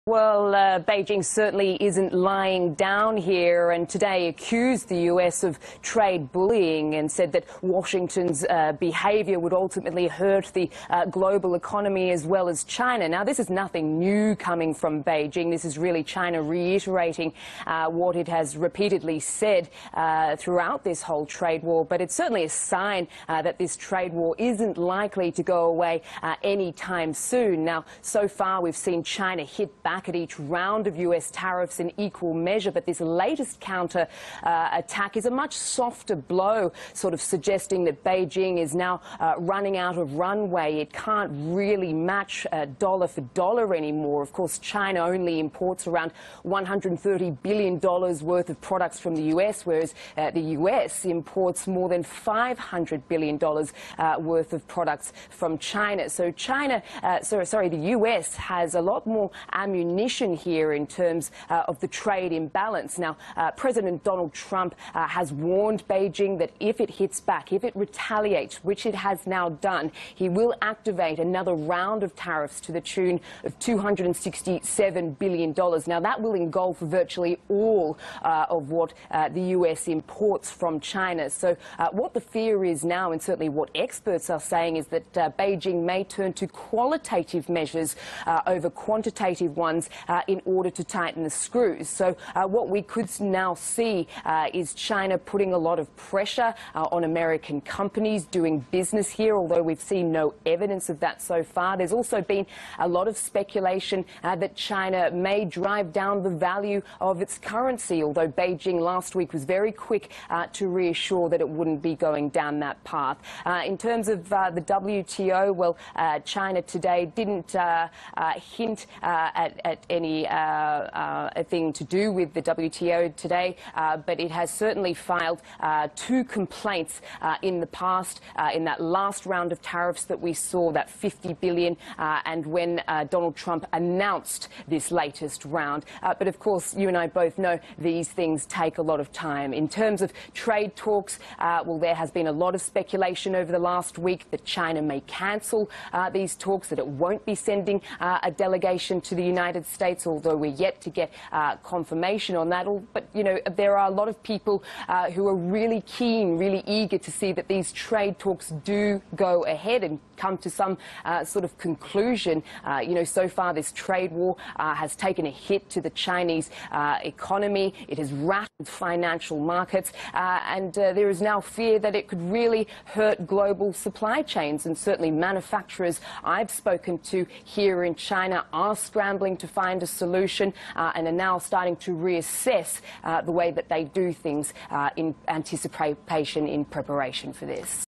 Well, Beijing certainly isn't lying down here, and today accused the U.S. of trade bullying and said that Washington's behavior would ultimately hurt the global economy as well as China. Now, this is nothing new coming from Beijing. This is really China reiterating what it has repeatedly said throughout this whole trade war. But it's certainly a sign that this trade war isn't likely to go away anytime soon. Now, so far we've seen China hit back at each round of U.S. tariffs in equal measure, but this latest counter attack is a much softer blow, sort of suggesting that Beijing is now running out of runway. It can't really match dollar for dollar anymore. Of course, China only imports around $130 billion worth of products from the U.S., whereas the U.S. imports more than $500 billion worth of products from China. So the U.S. has a lot more ammunition here in terms of the trade imbalance. Now, President Donald Trump has warned Beijing that if it hits back, if it retaliates, which it has now done, he will activate another round of tariffs to the tune of $267 billion. Now, that will engulf virtually all of what the U.S. imports from China. So what the fear is now, and certainly what experts are saying, is that Beijing may turn to qualitative measures over quantitative ones in order to tighten the screws. So what we could now see is China putting a lot of pressure on American companies doing business here, although we've seen no evidence of that so far. There's also been a lot of speculation that China may drive down the value of its currency, although Beijing last week was very quick to reassure that it wouldn't be going down that path. In terms of the WTO, well, China today didn't hint at any thing to do with the WTO today, but it has certainly filed 2 complaints in the past, in that last round of tariffs that we saw, that $50 billion, and when Donald Trump announced this latest round. But of course, you and I both know these things take a lot of time. In terms of trade talks, well, there has been a lot of speculation over the last week that China may cancel these talks, that it won't be sending a delegation to the United States, although we're yet to get confirmation on that. But, you know, there are a lot of people who are really keen, really eager to see that these trade talks do go ahead and come to some sort of conclusion. You know, so far this trade war has taken a hit to the Chinese economy. It has rattled financial markets, and there is now fear that it could really hurt global supply chains. And certainly manufacturers I've spoken to here in China are scrambling to find a solution and are now starting to reassess the way that they do things in anticipation, in preparation for this.